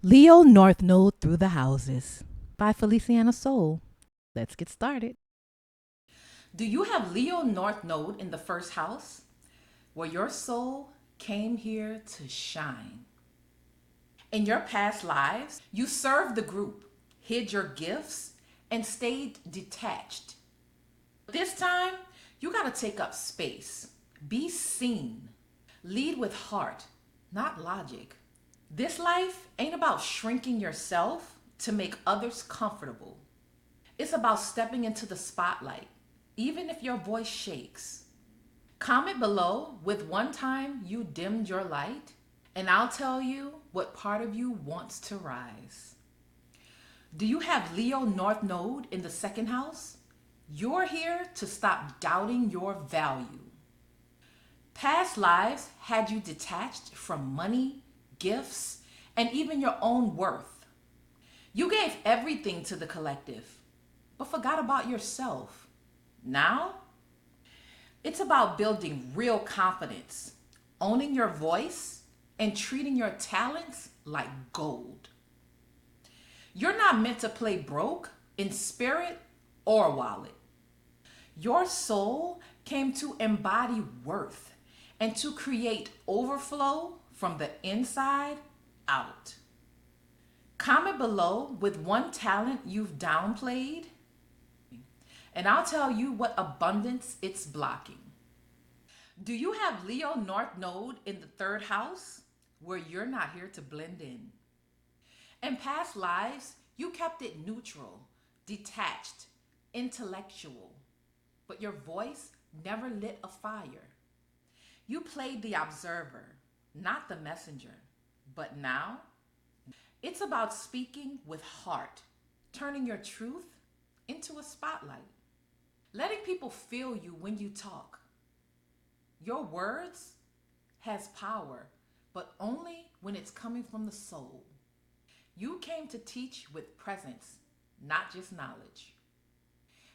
Leo North Node Through the Houses by Feliciana Soul. Let's get started. Do you have Leo North Node in the first house, where your soul came here to shine? In your past lives, you served the group, hid your gifts, and stayed detached. This time, you gotta take up space, be seen, lead with heart, not logic. This life ain't about shrinking yourself to make others comfortable. It's about stepping into the spotlight, even if your voice shakes. Comment below with one time you dimmed your light, and I'll tell you what part of you wants to rise. Do you have Leo North Node in the second house? You're here to stop doubting your value. Past lives had you detached from money, gifts, and even your own worth. You gave everything to the collective, but forgot about yourself. Now, it's about building real confidence, owning your voice, and treating your talents like gold. You're not meant to play broke in spirit or wallet. Your soul came to embody worth and to create overflow from the inside out. Comment below with one talent you've downplayed, and I'll tell you what abundance it's blocking. Do you have Leo North Node in the third house, where you're not here to blend in? In past lives, you kept it neutral, detached, intellectual, but your voice never lit a fire. You played the observer, not the messenger. But now, it's about speaking with heart, turning your truth into a spotlight, letting people feel you when you talk. Your words has power, but only when it's coming from the soul. You came to teach with presence, not just knowledge.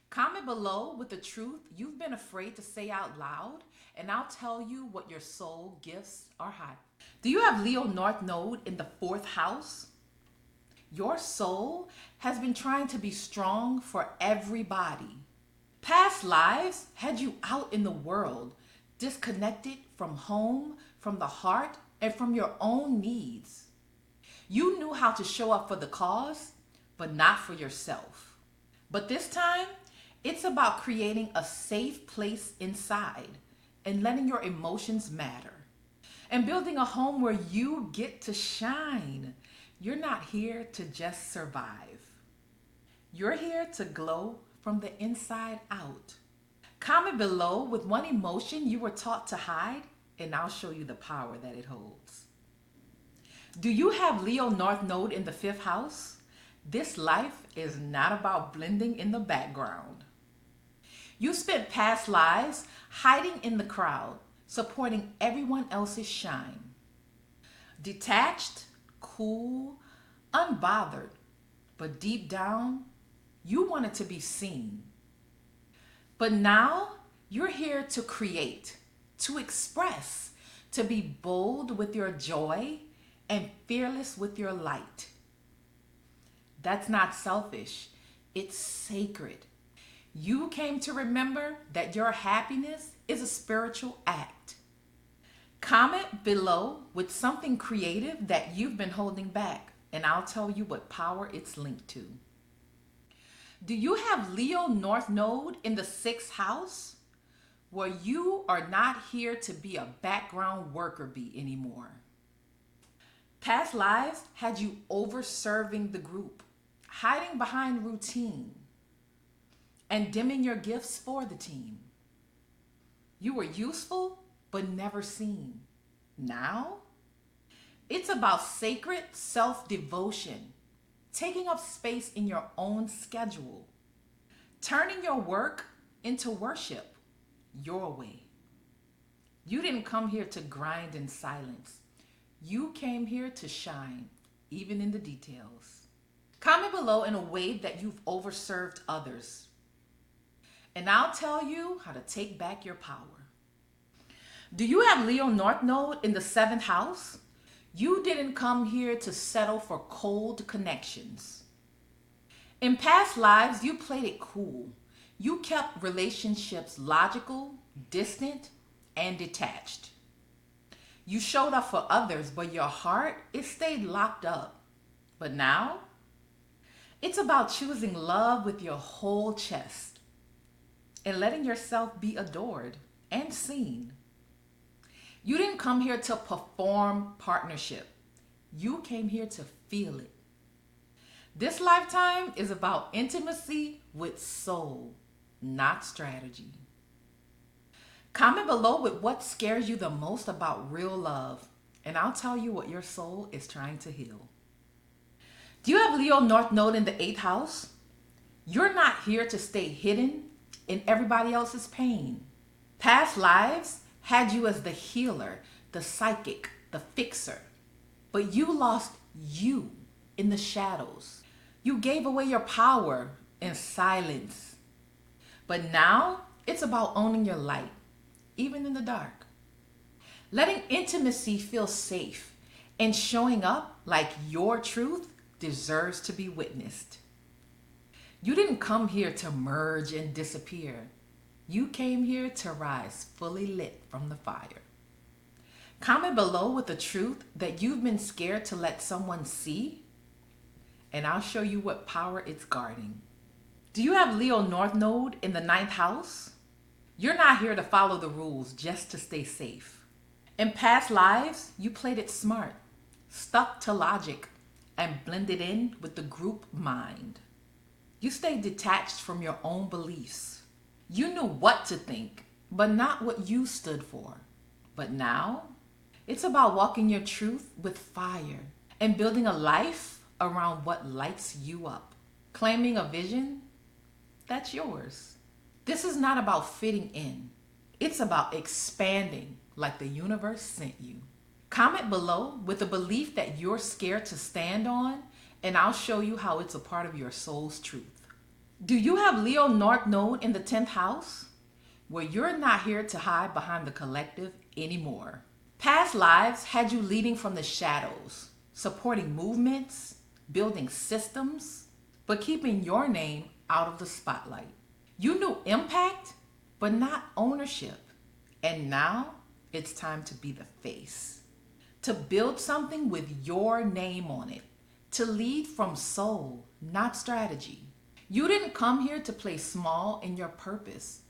Comment below with the truth you've been afraid to say out loud, and I'll tell you what your soul gifts are high. Do you have Leo North Node in the fourth house? Your soul has been trying to be strong for everybody. Past lives had you out in the world, disconnected from home, from the heart, and from your own needs. You knew how to show up for the cause, but not for yourself. But this time, it's about creating a safe place inside and letting your emotions matter and building a home where you get to shine. You're not here to just survive. You're here to glow from the inside out. Comment below with one emotion you were taught to hide, and I'll show you the power that it holds. Do you have Leo North Node in the fifth house? This life is not about blending in the background. You spent past lives hiding in the crowd, supporting everyone else's shine. Detached, cool, unbothered, but deep down, you wanted to be seen. But now, you're here to create, to express, to be bold with your joy and fearless with your light. That's not selfish, it's sacred. You came to remember that your happiness is a spiritual act. Comment below with something creative that you've been holding back, and I'll tell you what power it's linked to. Do you have Leo North Node in the sixth house, where you are not here to be a background worker bee anymore? Past lives had you over-serving the group, hiding behind routine, and dimming your gifts for the team. You were useful, but never seen. Now, it's about sacred self-devotion, taking up space in your own schedule, turning your work into worship, your way. You didn't come here to grind in silence. You came here to shine, even in the details. Comment below in a way that you've overserved others, and I'll tell you how to take back your power. Do you have Leo North Node in the seventh house? You didn't come here to settle for cold connections. In past lives, you played it cool. You kept relationships logical, distant, and detached. You showed up for others, but your heart, it stayed locked up. But now, it's about choosing love with your whole chest and letting yourself be adored and seen. You didn't come here to perform partnership. You came here to feel it. This lifetime is about intimacy with soul, not strategy. Comment below with what scares you the most about real love, and I'll tell you what your soul is trying to heal. Do you have Leo North Node in the 8th house? You're not here to stay hidden in everybody else's pain. Past lives had you as the healer, the psychic, the fixer. But you lost you in the shadows. You gave away your power in silence. But now it's about owning your light, even in the dark. Letting intimacy feel safe and showing up like your truth deserves to be witnessed. You didn't come here to merge and disappear. You came here to rise fully lit from the fire. Comment below with the truth that you've been scared to let someone see, and I'll show you what power it's guarding. Do you have Leo North Node in the 9th house? You're not here to follow the rules just to stay safe. In past lives, you played it smart, stuck to logic, and blended in with the group mind. You stayed detached from your own beliefs. You knew what to think, but not what you stood for. But now, it's about walking your truth with fire and building a life around what lights you up. Claiming a vision that's yours. This is not about fitting in. It's about expanding like the universe sent you. Comment below with a belief that you're scared to stand on, and I'll show you how it's a part of your soul's truth. Do you have Leo North Node in the 10th house? Where you're not here to hide behind the collective anymore. Past lives had you leading from the shadows, supporting movements, building systems, but keeping your name out of the spotlight. You knew impact, but not ownership. And now it's time to be the face. To build something with your name on it. To lead from soul, not strategy. You didn't come here to play small in your purpose.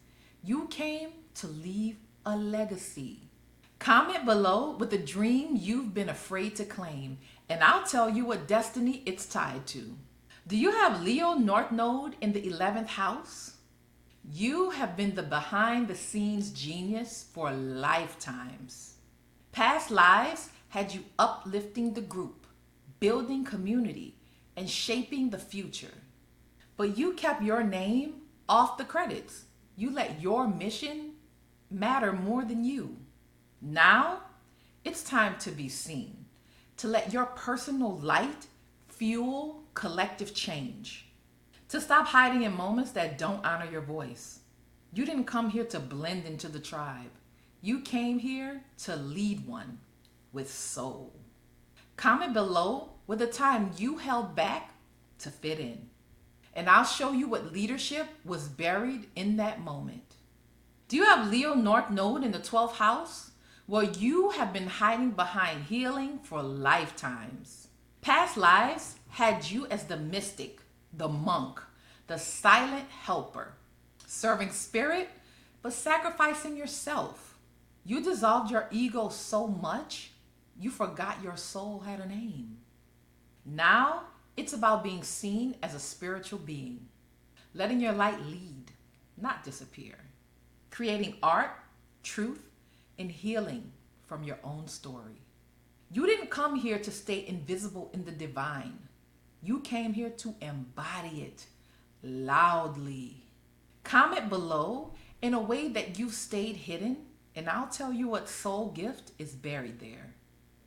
You came to leave a legacy. Comment below with a dream you've been afraid to claim, and I'll tell you what destiny it's tied to. Do you have Leo North Node in the 11th house? You have been the behind the scenes genius for lifetimes. Past lives had you uplifting the group, building community, and shaping the future. But you kept your name off the credits. You let your mission matter more than you. Now, it's time to be seen, to let your personal light fuel collective change, to stop hiding in moments that don't honor your voice. You didn't come here to blend into the tribe. You came here to lead one with soul. Comment below with a time you held back to fit in, and I'll show you what leadership was buried in that moment. Do you have Leo North Node in the 12th house? Well, you have been hiding behind healing for lifetimes. Past lives had you as the mystic, the monk, the silent helper, serving spirit, but sacrificing yourself. You dissolved your ego so much, you forgot your soul had a name. Now, it's about being seen as a spiritual being, letting your light lead, not disappear, creating art, truth, and healing from your own story. You didn't come here to stay invisible in the divine. You came here to embody it loudly. Comment below in a way that you've stayed hidden, and I'll tell you what soul gift is buried there.